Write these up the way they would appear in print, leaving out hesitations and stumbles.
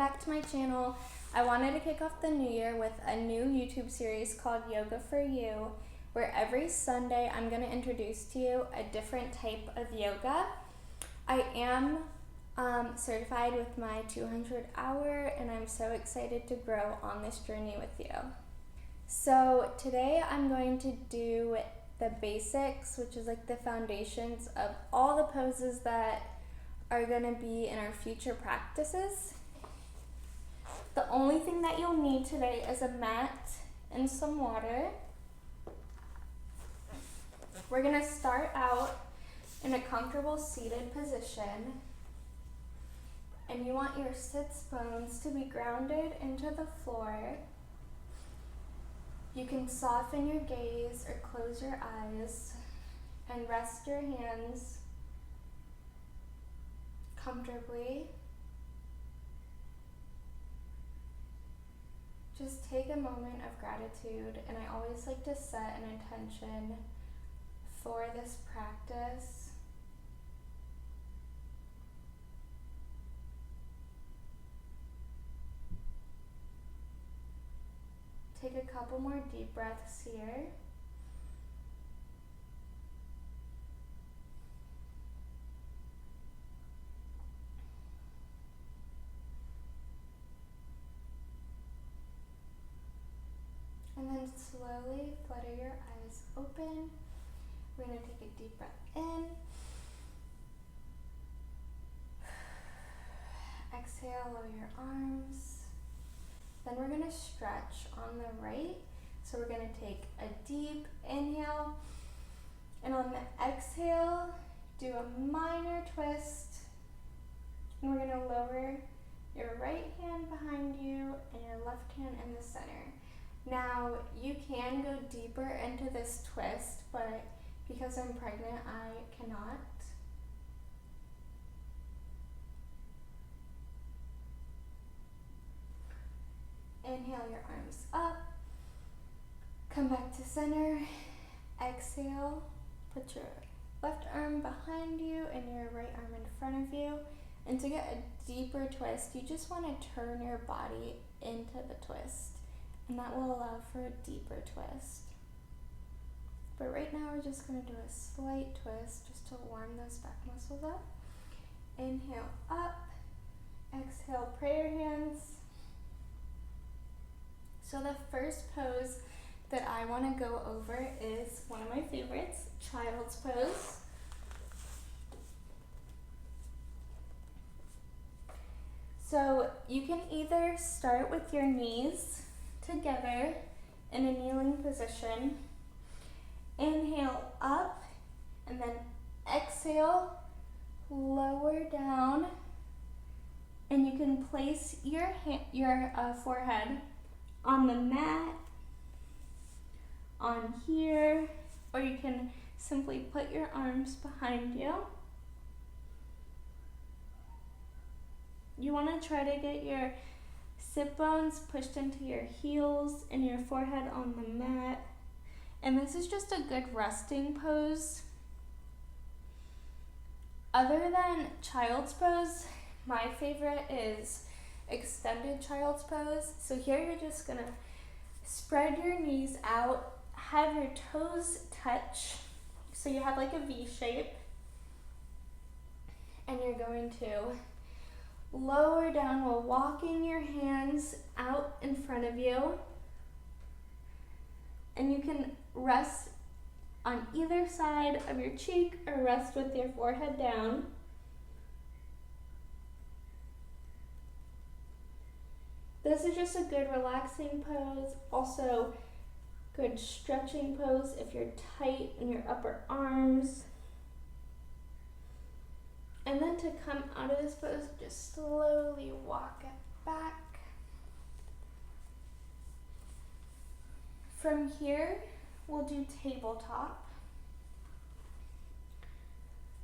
back to my channel. I wanted to kick off the new year with a new YouTube series called Yoga for You, where every Sunday I'm going to introduce to you a different type of yoga. I am certified with my 200 hour, and I'm so excited to grow on this journey with you. So today I'm going to do the basics, which is like the foundations of all the poses that are going to be in our future practices. The only thing that you'll need today is a mat and some water. We're going to start out in a comfortable seated position, and you want your sits bones to be grounded into the floor. You can soften your gaze or close your eyes and rest your hands comfortably. Just take a moment of gratitude, and I always like to set an intention for this practice. Take a couple more deep breaths here. And then slowly flutter your eyes open. We're going to take a deep breath in. Exhale, lower your arms. Then we're going to stretch on the right. So we're going to take a deep inhale. And on the exhale, do a minor twist. And we're going to lower your right hand behind you and your left hand in the center. Now, you can go deeper into this twist, but because I'm pregnant, I cannot. Inhale your arms up. Come back to center. Exhale. Put your left arm behind you and your right arm in front of you. And to get a deeper twist, you just want to turn your body into the twist. And that will allow for a deeper twist. But right now we're just going to do a slight twist just to warm those back muscles up. Inhale up. Exhale, prayer hands. So the first pose that I want to go over is one of my favorites, child's pose. So you can either start with your knees together in a kneeling position. Inhale up, and then exhale, lower down, and you can place your forehead on the mat, on here, or you can simply put your arms behind you. You want to try to get your sit bones pushed into your heels and your forehead on the mat. And this is just a good resting pose. Other than child's pose, my favorite is extended child's pose. So here you're just gonna spread your knees out, have your toes touch, so you have like a V shape, and you're going to lower down while walking your hands out in front of you. And you can rest on either side of your cheek or rest with your forehead down. This is just a good relaxing pose. Also, good stretching pose if you're tight in your upper arms. And then to come out of this pose, just slowly walk it back. From here, we'll do tabletop.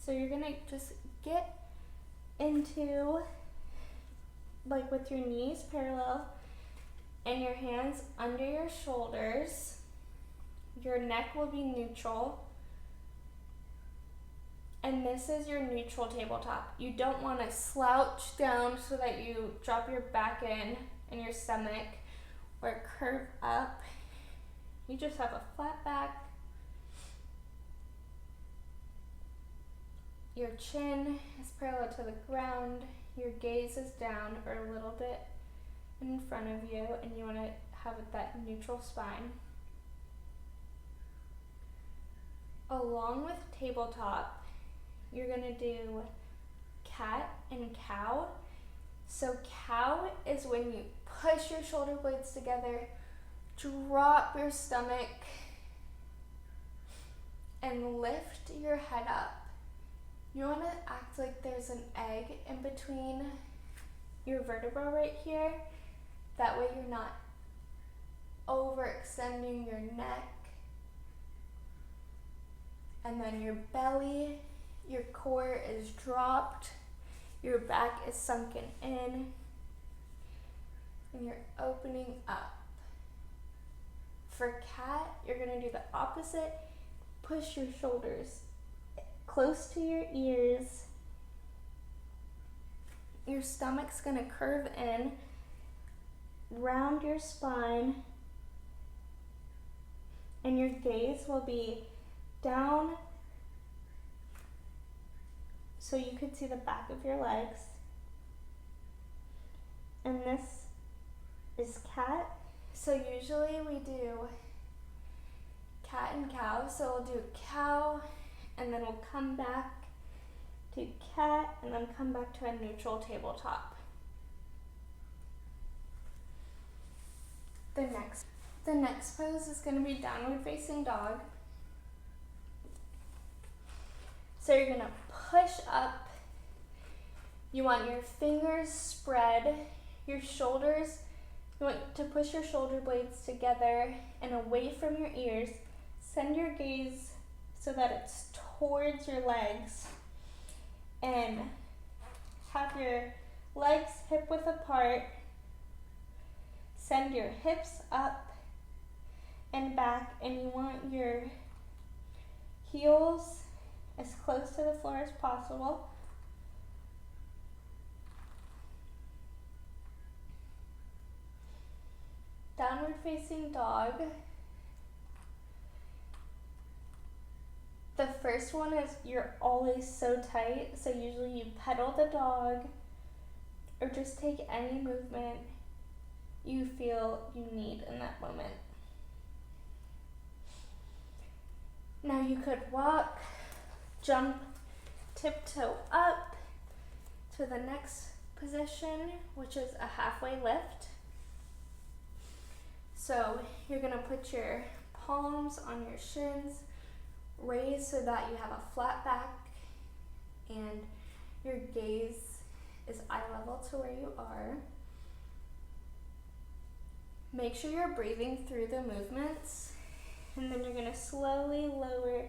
So you're gonna just get into, like with your knees parallel and your hands under your shoulders. Your neck will be neutral. And this is your neutral tabletop. You don't want to slouch down so that you drop your back in and your stomach, or curve up. You just have a flat back. Your chin is parallel to the ground. Your gaze is down or a little bit in front of you, and you want to have that neutral spine. Along with tabletop, you're going to do cat and cow. So cow is when you push your shoulder blades together, drop your stomach, and lift your head up. You want to act like there's an egg in between your vertebra right here. That way you're not overextending your neck. And then your belly, your core is dropped, your back is sunken in, and you're opening up. For cat, you're gonna do the opposite. Push your shoulders close to your ears. Your stomach's gonna curve in, round your spine, and your gaze will be down so you could see the back of your legs. And this is cat. So usually we do cat and cow. So we'll do cow, and then we'll come back to cat, and then come back to a neutral tabletop. The next pose is going to be downward facing dog. So you're going to push up. You want your fingers spread, your shoulders, you want to push your shoulder blades together and away from your ears. Send your gaze so that it's towards your legs, and have your legs hip width apart. Send your hips up and back, and you want your heels as close to the floor as possible. Downward facing dog. The first one is you're always so tight, so usually you pedal the dog or just take any movement you feel you need in that moment. Now you could walk, jump, tiptoe up to the next position, which is a halfway lift. So you're gonna put your palms on your shins, raise so that you have a flat back, and your gaze is eye level to where you are. Make sure you're breathing through the movements, and then you're gonna slowly lower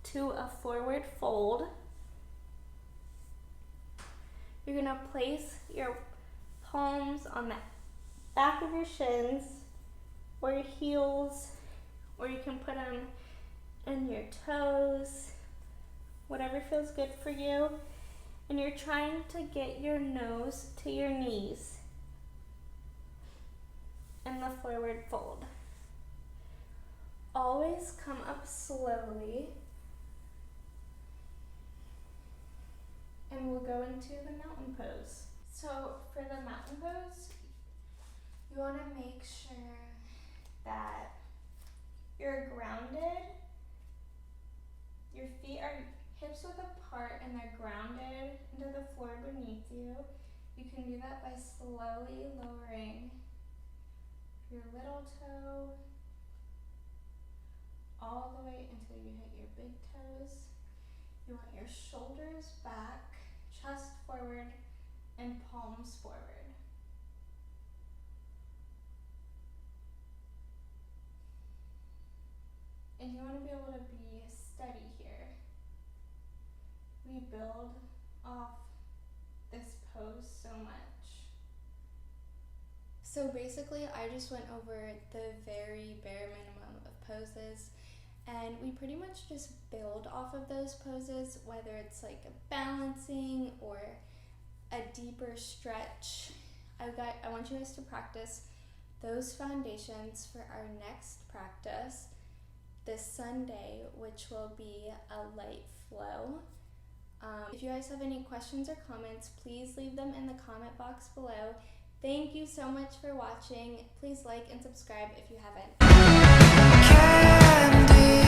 to a forward fold. You're gonna place your palms on the back of your shins or your heels, or you can put them in your toes, whatever feels good for you. And you're trying to get your nose to your knees in the forward fold. Always come up slowly, and we'll go into the mountain pose. So for the mountain pose, you want to make sure that you're grounded. Your feet are hips width apart and they're grounded into the floor beneath you. You can do that by slowly lowering your little toe all the way until you hit your big toes. You want your shoulders back, chest forward, and palms forward. And you want to be able to be steady here. We build off this pose so much. So basically, I just went over the very bare minimum of poses, and we pretty much just build off of those poses, whether it's like a balancing or a deeper stretch. I want you guys to practice those foundations for our next practice this Sunday, which will be a light flow. If you guys have any questions or comments, please leave them in the comment box below. Thank you so much for watching. Please like and subscribe if you haven't. Candy.